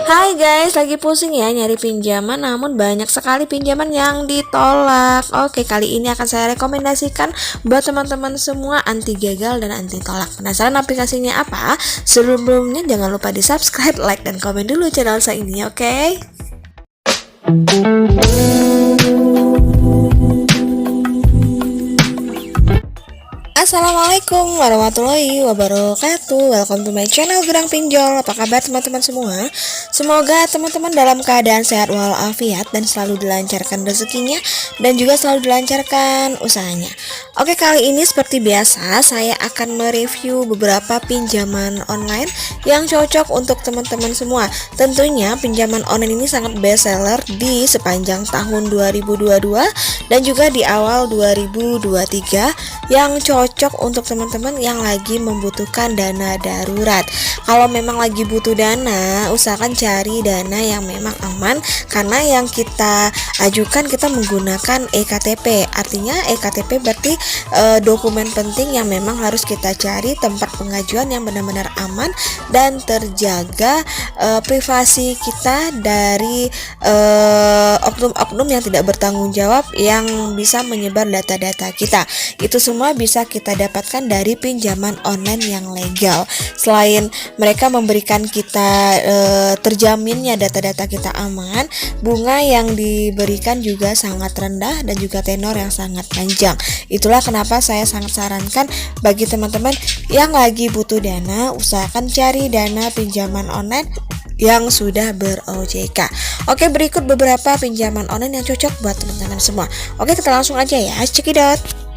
Hai guys, lagi pusing ya nyari pinjaman namun banyak sekali pinjaman yang ditolak. Oke, kali ini akan saya rekomendasikan buat teman-teman semua anti gagal dan anti tolak. Penasaran aplikasinya apa? Sebelumnya jangan lupa di subscribe, like, dan komen dulu channel saya ini, oke? Assalamualaikum warahmatullahi wabarakatuh. Welcome to my channel Gerang Pinjol. Apa kabar teman-teman semua? Semoga teman-teman dalam keadaan sehat walafiat dan selalu dilancarkan rezekinya dan juga selalu dilancarkan usahanya. Oke, kali ini seperti biasa saya akan mereview beberapa pinjaman online yang cocok untuk teman-teman semua. Tentunya pinjaman online ini sangat best seller di sepanjang tahun 2022 dan juga di awal 2023 yang cocok untuk teman-teman yang lagi membutuhkan dana darurat. Kalau memang lagi butuh dana, usahakan cari dana yang memang aman, karena yang kita ajukan kita menggunakan eKTP. Artinya eKTP berarti dokumen penting yang memang harus kita cari tempat pengajuan yang benar-benar aman dan terjaga privasi kita dari oknum-oknum yang tidak bertanggung jawab yang bisa menyebar data-data kita. Itu semua bisa kita dapatkan dari pinjaman online yang legal. Selain mereka memberikan kita terjaminnya data-data kita aman, bunga yang diberikan juga sangat rendah dan juga tenor yang sangat panjang. Itulah kenapa saya sangat sarankan bagi teman-teman yang lagi butuh dana, usahakan cari dana pinjaman online yang sudah ber-OJK. Oke, berikut beberapa pinjaman online yang cocok buat teman-teman semua. Oke, kita langsung aja ya, cekidot.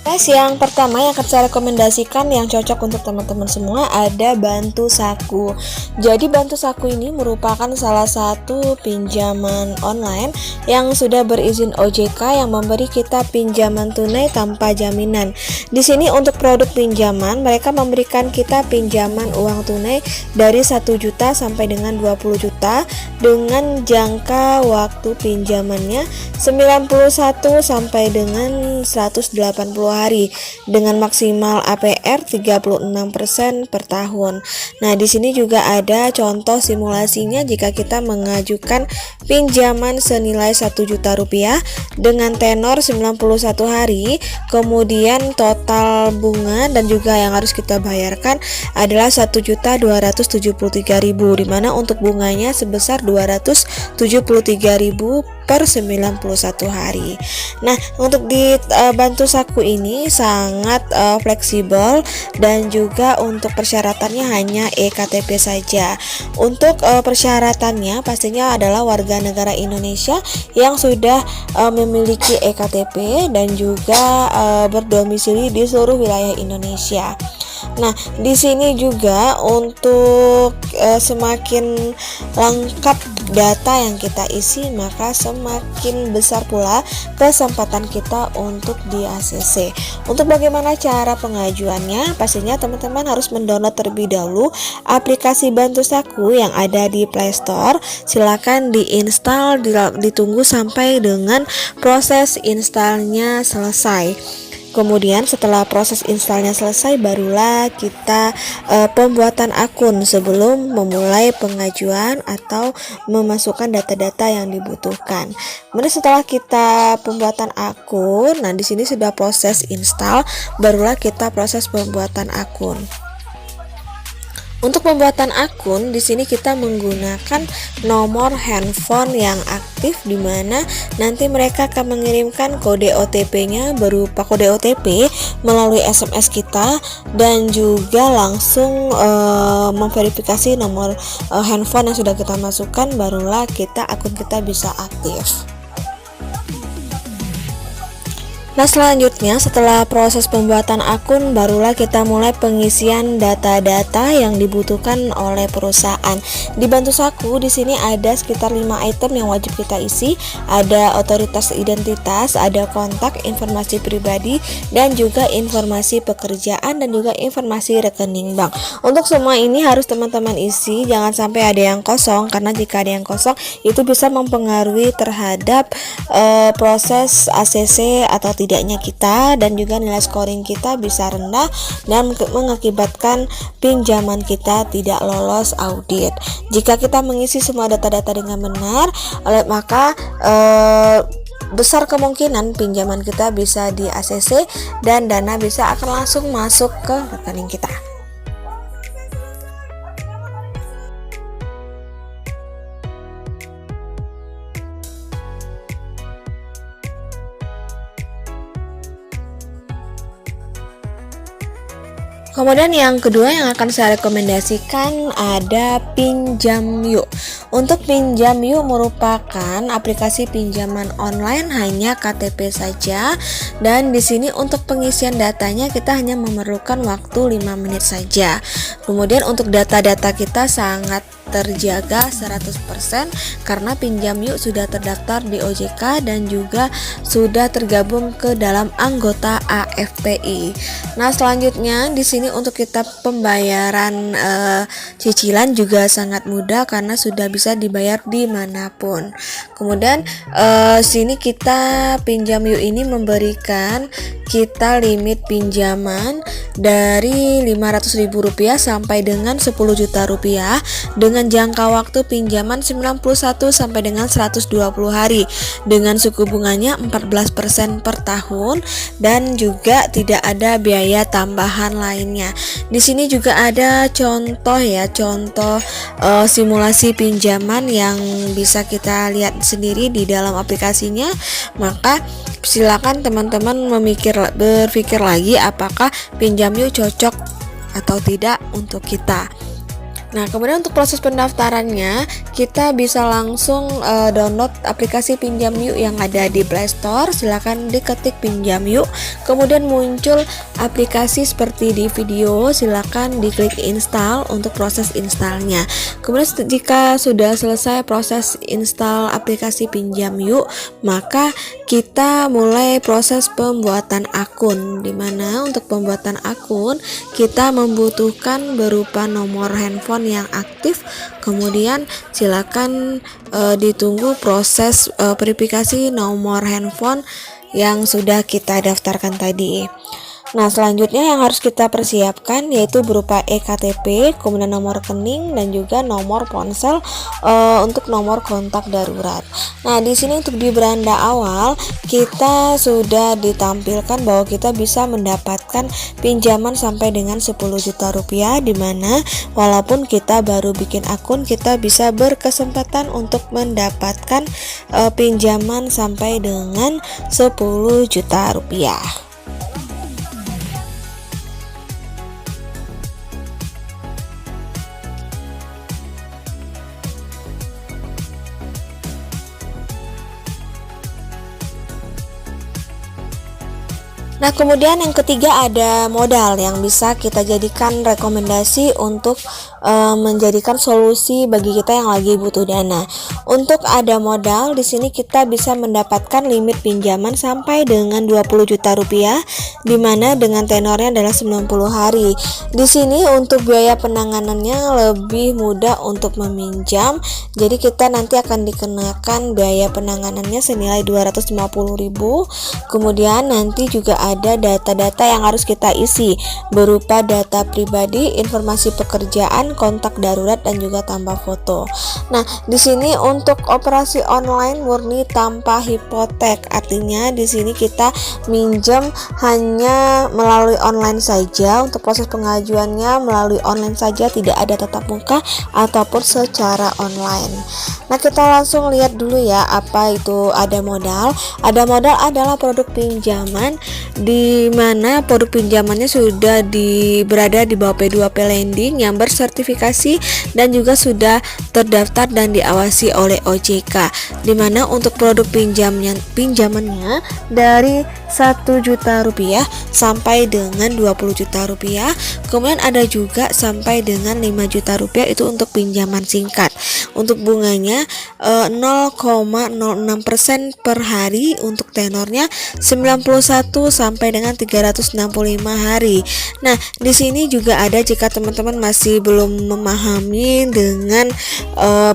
Guys, yang pertama yang akan saya rekomendasikan yang cocok untuk teman-teman semua ada Bantu Saku. Jadi Bantu Saku ini merupakan salah satu pinjaman online yang sudah berizin OJK yang memberi kita pinjaman tunai tanpa jaminan. Di sini untuk produk pinjaman mereka memberikan kita pinjaman uang tunai dari 1 juta sampai dengan 20 juta dengan jangka waktu pinjamannya 91 sampai dengan 180 hari dengan maksimal APR 36% per tahun. Nah, di sini juga ada contoh simulasinya jika kita mengajukan pinjaman senilai 1 juta rupiah dengan tenor 91 hari, kemudian total bunga dan juga yang harus kita bayarkan adalah 1.273.000, di mana untuk bunganya sebesar 273.000 per 91 hari. Nah, untuk di Bantu Saku ini sangat fleksibel dan juga untuk persyaratannya hanya eKTP saja. Untuk persyaratannya pastinya adalah warga negara Indonesia yang sudah memiliki eKTP dan juga berdomisili di seluruh wilayah Indonesia. Nah, di sini juga untuk semakin lengkap data yang kita isi, maka semakin besar pula kesempatan kita untuk di ACC. Untuk bagaimana cara pengajuannya, pastinya teman-teman harus mendownload terlebih dahulu aplikasi Bantu Saku yang ada di Play Store. Silakan diinstal, ditunggu sampai dengan proses installnya selesai. Kemudian setelah proses installnya selesai, barulah kita pembuatan akun sebelum memulai pengajuan atau memasukkan data-data yang dibutuhkan. Kemudian setelah kita pembuatan akun, nah di sini sudah proses install, barulah kita proses pembuatan akun. Untuk pembuatan akun di sini kita menggunakan nomor handphone yang aktif, di mana nanti mereka akan mengirimkan kode OTP-nya berupa kode OTP melalui SMS kita dan juga langsung memverifikasi nomor handphone yang sudah kita masukkan, barulah akun kita bisa aktif. Nah, selanjutnya setelah proses pembuatan akun, barulah kita mulai pengisian data-data yang dibutuhkan oleh perusahaan. Di Bantu Saku di sini ada sekitar 5 item yang wajib kita isi. Ada otoritas identitas, ada kontak, informasi pribadi, dan juga informasi pekerjaan dan juga informasi rekening bank. Untuk semua ini harus teman-teman isi, jangan sampai ada yang kosong, karena jika ada yang kosong itu bisa mempengaruhi terhadap proses ACC atau tidaknya kita, dan juga nilai scoring kita bisa rendah dan mengakibatkan pinjaman kita tidak lolos audit. Jika kita mengisi semua data-data dengan benar, maka besar kemungkinan pinjaman kita bisa di ACC dan dana bisa akan langsung masuk ke rekening kita. Kemudian yang kedua yang akan saya rekomendasikan ada Pinjam Yuk. Untuk Pinjam Yuk merupakan aplikasi pinjaman online hanya KTP saja, dan di sini untuk pengisian datanya kita hanya memerlukan waktu 5 menit saja. Kemudian untuk data-data kita sangat terjaga 100% karena Pinjam Yuk sudah terdaftar di OJK dan juga sudah tergabung ke dalam anggota AFPI. Nah, selanjutnya di sini untuk kita pembayaran cicilan juga sangat mudah karena sudah bisa dibayar dimanapun. Kemudian sini kita Pinjam Yuk ini memberikan kita limit pinjaman dari Rp500.000 sampai dengan Rp10.000.000 dengan jangka waktu pinjaman 91 sampai dengan 120 hari dengan suku bunganya 14% per tahun, dan juga tidak ada biaya tambahan lainnya. Di sini juga ada contoh simulasi pinjaman yang bisa kita lihat sendiri di dalam aplikasinya. Maka silakan teman-teman berpikir lagi apakah Pinjam Yuk cocok atau tidak untuk kita. Nah, kemudian untuk proses pendaftarannya kita bisa langsung download aplikasi Pinjam Yuk yang ada di Play Store. Silakan diketik Pinjam Yuk, kemudian muncul aplikasi seperti di video, silakan diklik install untuk proses installnya. Kemudian jika sudah selesai proses install aplikasi Pinjam Yuk, maka kita mulai proses pembuatan akun, dimana untuk pembuatan akun kita membutuhkan berupa nomor handphone yang aktif. Kemudian silakan ditunggu proses verifikasi nomor handphone yang sudah kita daftarkan tadi. Nah, selanjutnya yang harus kita persiapkan yaitu berupa eKTP, kemudian nomor rekening dan juga nomor ponsel untuk nomor kontak darurat. Nah, di sini untuk di beranda awal kita sudah ditampilkan bahwa kita bisa mendapatkan pinjaman sampai dengan Rp10.000.000, di mana walaupun kita baru bikin akun kita bisa berkesempatan untuk mendapatkan pinjaman sampai dengan Rp10.000.000. Nah, kemudian yang ketiga ada modal yang bisa kita jadikan rekomendasi untuk menjadikan solusi bagi kita yang lagi butuh dana. Untuk ada modal di sini kita bisa mendapatkan limit pinjaman sampai dengan Rp20 juta, di mana dengan tenornya adalah 90 hari. Di sini untuk biaya penanganannya lebih mudah untuk meminjam. Jadi kita nanti akan dikenakan biaya penanganannya senilai Rp250.000. Kemudian nanti juga ada data-data yang harus kita isi berupa data pribadi, informasi pekerjaan, kontak darurat dan juga tambah foto. Nah, di sini untuk operasi online murni tanpa hipotek. Artinya di sini kita minjem hanya melalui online saja. Untuk proses pengajuannya melalui online saja, tidak ada tatap muka ataupun secara online. Nah, kita langsung lihat dulu ya apa itu ada modal. Ada modal adalah produk pinjaman di mana produk pinjamannya sudah berada di bawah P2P Lending yang bersertifikasi terverifikasi dan juga sudah terdaftar dan diawasi oleh OJK, dimana untuk produk pinjamannya dari 1 juta rupiah sampai dengan 20 juta rupiah. Kemudian ada juga sampai dengan 5 juta rupiah itu untuk pinjaman singkat. Untuk bunganya 0,06% per hari, untuk tenornya 91 sampai dengan 365 hari. Nah, di sini juga ada, jika teman-teman masih belum memahami dengan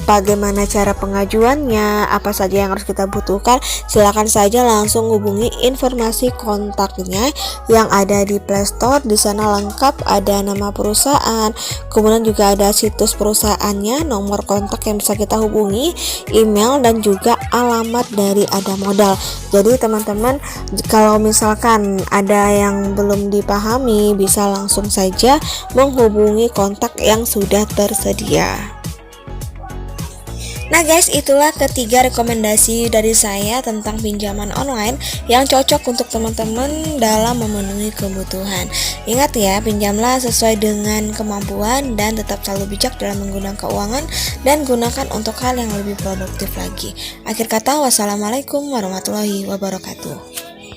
bagaimana cara pengajuannya, apa saja yang harus kita butuhkan, silakan saja langsung hubungi informasi kontaknya yang ada di Playstore. Di sana lengkap, ada nama perusahaan, kemudian juga ada situs perusahaannya, nomor kontak yang bisa kita hubungi, email, dan juga alamat dari Ada Modal. Jadi teman-teman, kalau misalkan ada yang belum dipahami, bisa langsung saja menghubungi kontak yang sudah tersedia. Nah guys, itulah ketiga rekomendasi dari saya tentang pinjaman online yang cocok untuk teman-teman dalam memenuhi kebutuhan. Ingat ya, pinjamlah sesuai dengan kemampuan dan tetap selalu bijak dalam menggunakan keuangan, dan gunakan untuk hal yang lebih produktif lagi. Akhir kata, wassalamualaikum warahmatullahi wabarakatuh.